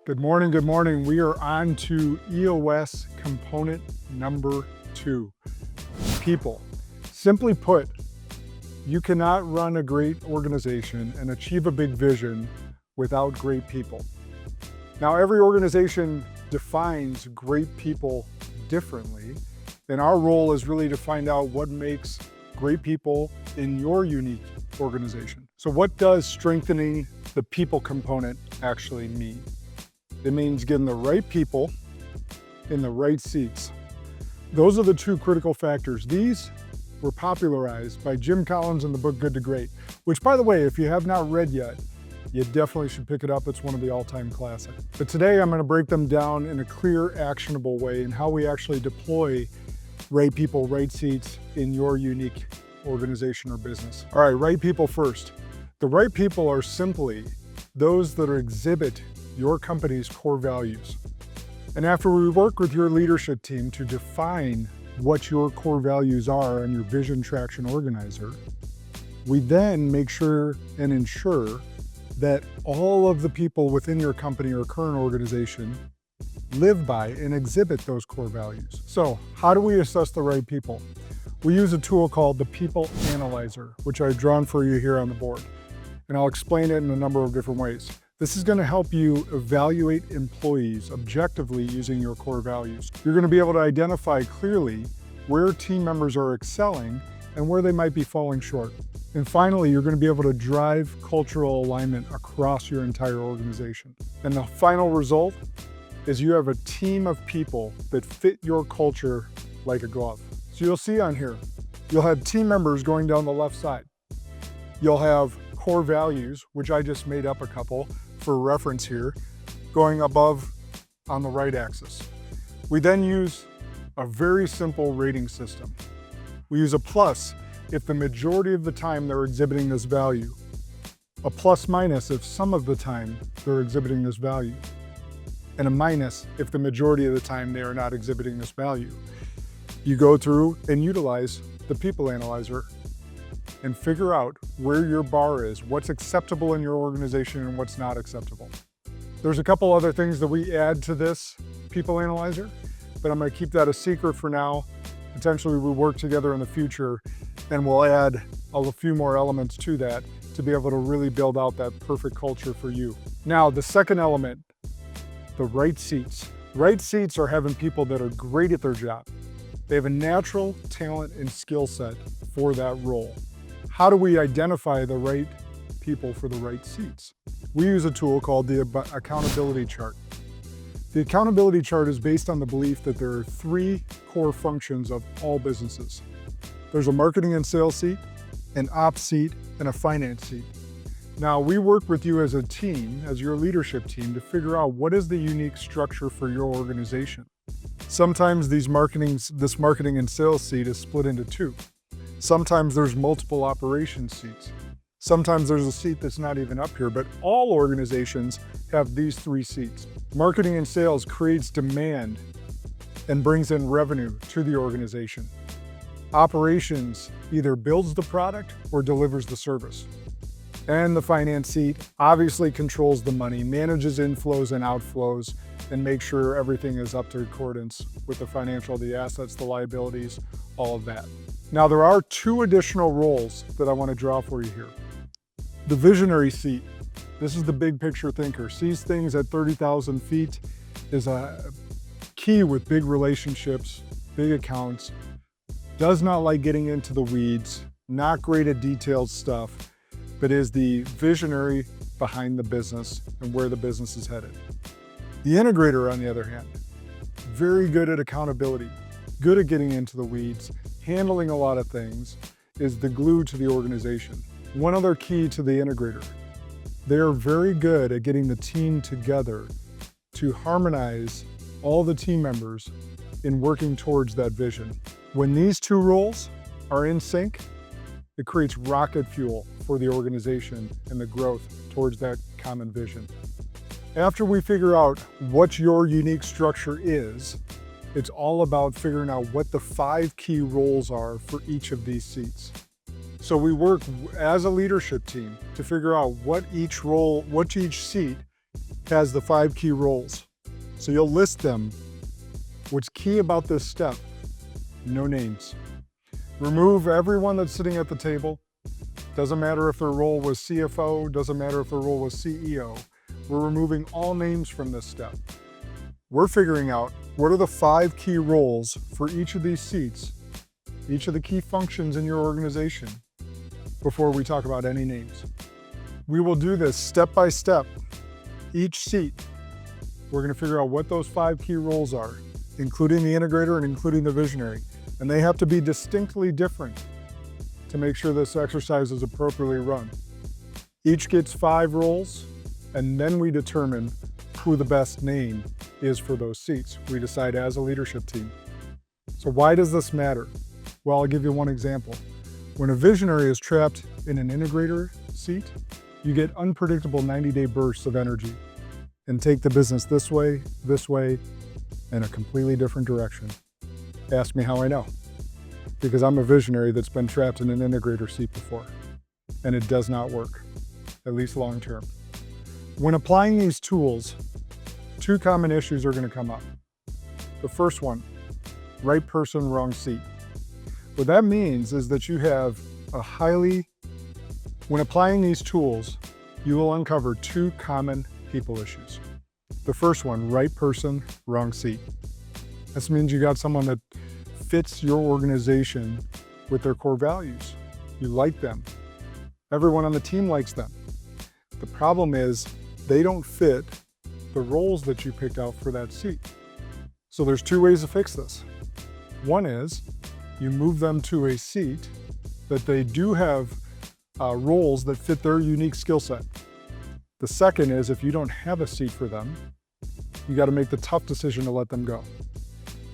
Good morning, good morning. We are on to EOS component number 2, people. Simply put, you cannot run a great organization and achieve a big vision without great people. Now, every organization defines great people differently, and our role is really to find out what makes great people in your unique organization. So what does strengthening the people component actually mean? It means getting the right people in the right seats. Those are the two critical factors. These were popularized by Jim Collins in the book Good to Great, which, by the way, if you have not read yet, you definitely should pick it up. It's one of the all-time classics. But today I'm going to break them down in a clear, actionable way and how we actually deploy right people, right seats in your unique organization or business. All right, right people first. The right people are simply those that exhibit your company's core values. And after we work with your leadership team to define what your core values are on your Vision Traction Organizer, we then make sure and ensure that all of the people within your company or current organization live by and exhibit those core values. So how do we assess the right people? We use a tool called the People Analyzer, which I've drawn for you here on the board. And I'll explain it in a number of different ways. This is going to help you evaluate employees objectively using your core values. You're going to be able to identify clearly where team members are excelling and where they might be falling short. And finally, you're going to be able to drive cultural alignment across your entire organization. And the final result is you have a team of people that fit your culture like a glove. So you'll see on here, you'll have team members going down the left side. You'll have core values, which I just made up a couple for reference here, going above on the right axis. We then use a very simple rating system. We use a plus if the majority of the time they're exhibiting this value, a plus minus if some of the time they're exhibiting this value, and a minus if the majority of the time they are not exhibiting this value. You go through and utilize the People Analyzer and figure out where your bar is, what's acceptable in your organization and what's not acceptable. There's a couple other things that we add to this People Analyzer, but I'm going to keep that a secret for now. Potentially we'll work together in the future and we'll add a few more elements to that to be able to really build out that perfect culture for you. Now, the second element, the right seats. Right seats are having people that are great at their job. They have a natural talent and skill set for that role. How do we identify the right people for the right seats? We use a tool called the accountability chart. The accountability chart is based on the belief that there are 3 core functions of all businesses. There's a marketing and sales seat, an ops seat, and a finance seat. Now, we work with you as a team, as your leadership team, to figure out what is the unique structure for your organization. Sometimes this marketing and sales seat is split into 2. Sometimes there's multiple operations seats. Sometimes there's a seat that's not even up here, but all organizations have these 3 seats. Marketing and sales creates demand and brings in revenue to the organization. Operations either builds the product or delivers the service. And the finance seat obviously controls the money, manages inflows and outflows, and makes sure everything is up to accordance with the assets, the liabilities, all of that. Now, there are 2 additional roles that I want to draw for you here. The visionary seat, this is the big picture thinker, sees things at 30,000 feet, is a key with big relationships, big accounts, does not like getting into the weeds, not great at detailed stuff, but is the visionary behind the business and where the business is headed. The integrator, on the other hand, very good at accountability, good at getting into the weeds, handling a lot of things, is the glue to the organization. One other key to the integrator, they are very good at getting the team together to harmonize all the team members in working towards that vision. When these 2 roles are in sync, it creates rocket fuel for the organization and the growth towards that common vision. After we figure out what your unique structure is, it's all about figuring out what the 5 key roles are for each of these seats. So we work as a leadership team to figure out what each seat has the 5 key roles. So you'll list them. What's key about this step? No names. Remove everyone that's sitting at the table. Doesn't matter if their role was CFO, doesn't matter if their role was CEO. We're removing all names from this step. We're figuring out what are the 5 key roles for each of these seats, each of the key functions in your organization, before we talk about any names. We will do this step by step. Each seat, we're going to figure out what those 5 key roles are, including the integrator and including the visionary. And they have to be distinctly different to make sure this exercise is appropriately run. Each gets 5 roles, and then we determine who the best name is for those seats. We decide as a leadership team. So why does this matter? Well, I'll give you one example. When a visionary is trapped in an integrator seat, you get unpredictable 90-day bursts of energy and take the business this way, in a completely different direction. Ask me how I know. Because I'm a visionary that's been trapped in an integrator seat before, and it does not work, at least long term. When applying these tools, 2 common issues are going to come up. The first one, right person, wrong seat. What that means is that you have when applying these tools, you will uncover 2 common people issues. The first one, right person, wrong seat. This means you got someone that fits your organization with their core values. You like them. Everyone on the team likes them. The problem is they don't fit the roles that you picked out for that seat. So there's 2 ways to fix this. One is you move them to a seat that they do have roles that fit their unique skill set. The second is if you don't have a seat for them, you got to make the tough decision to let them go.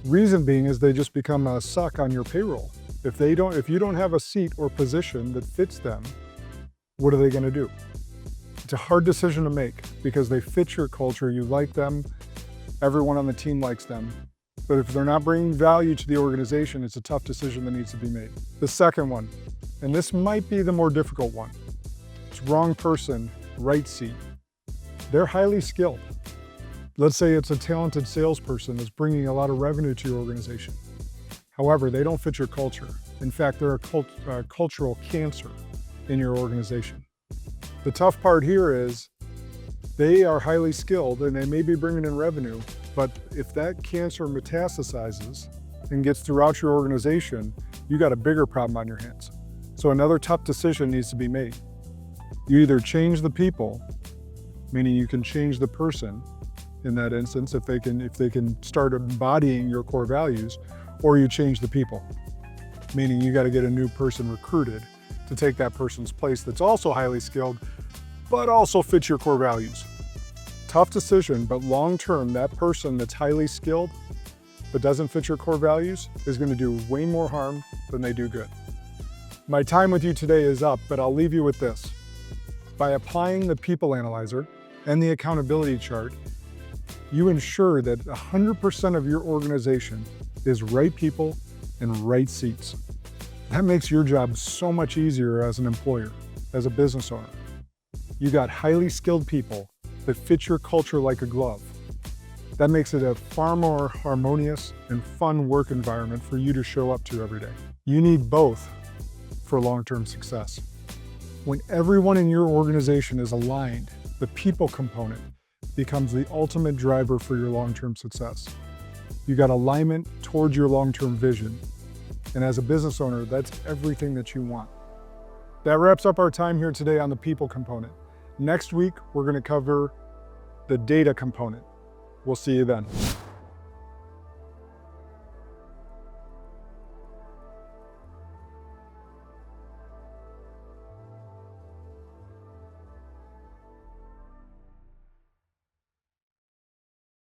Reason being is they just become a suck on your payroll. If you don't have a seat or position that fits them, what are they going to do? It's a hard decision to make because they fit your culture, you like them, everyone on the team likes them. But if they're not bringing value to the organization, it's a tough decision that needs to be made. The second one, and this might be the more difficult one, it's wrong person, right seat. They're highly skilled. Let's say it's a talented salesperson that's bringing a lot of revenue to your organization. However, they don't fit your culture. In fact, they're a cultural cancer in your organization. The tough part here is they are highly skilled and they may be bringing in revenue, but if that cancer metastasizes and gets throughout your organization, you got a bigger problem on your hands. So another tough decision needs to be made. You either change the people, meaning you can change the person in that instance if they can start embodying your core values, or you change the people, meaning you got to get a new person recruited to take that person's place that's also highly skilled, but also fits your core values. Tough decision, but long-term, that person that's highly skilled but doesn't fit your core values is going to do way more harm than they do good. My time with you today is up, but I'll leave you with this. By applying the People Analyzer and the accountability chart, you ensure that 100% of your organization is right people and right seats. That makes your job so much easier as an employer, as a business owner. You got highly skilled people that fit your culture like a glove. That makes it a far more harmonious and fun work environment for you to show up to every day. You need both for long-term success. When everyone in your organization is aligned, the people component becomes the ultimate driver for your long-term success. You got alignment towards your long-term vision. And as a business owner, that's everything that you want. That wraps up our time here today on the people component. Next week, we're going to cover the data component. We'll see you then.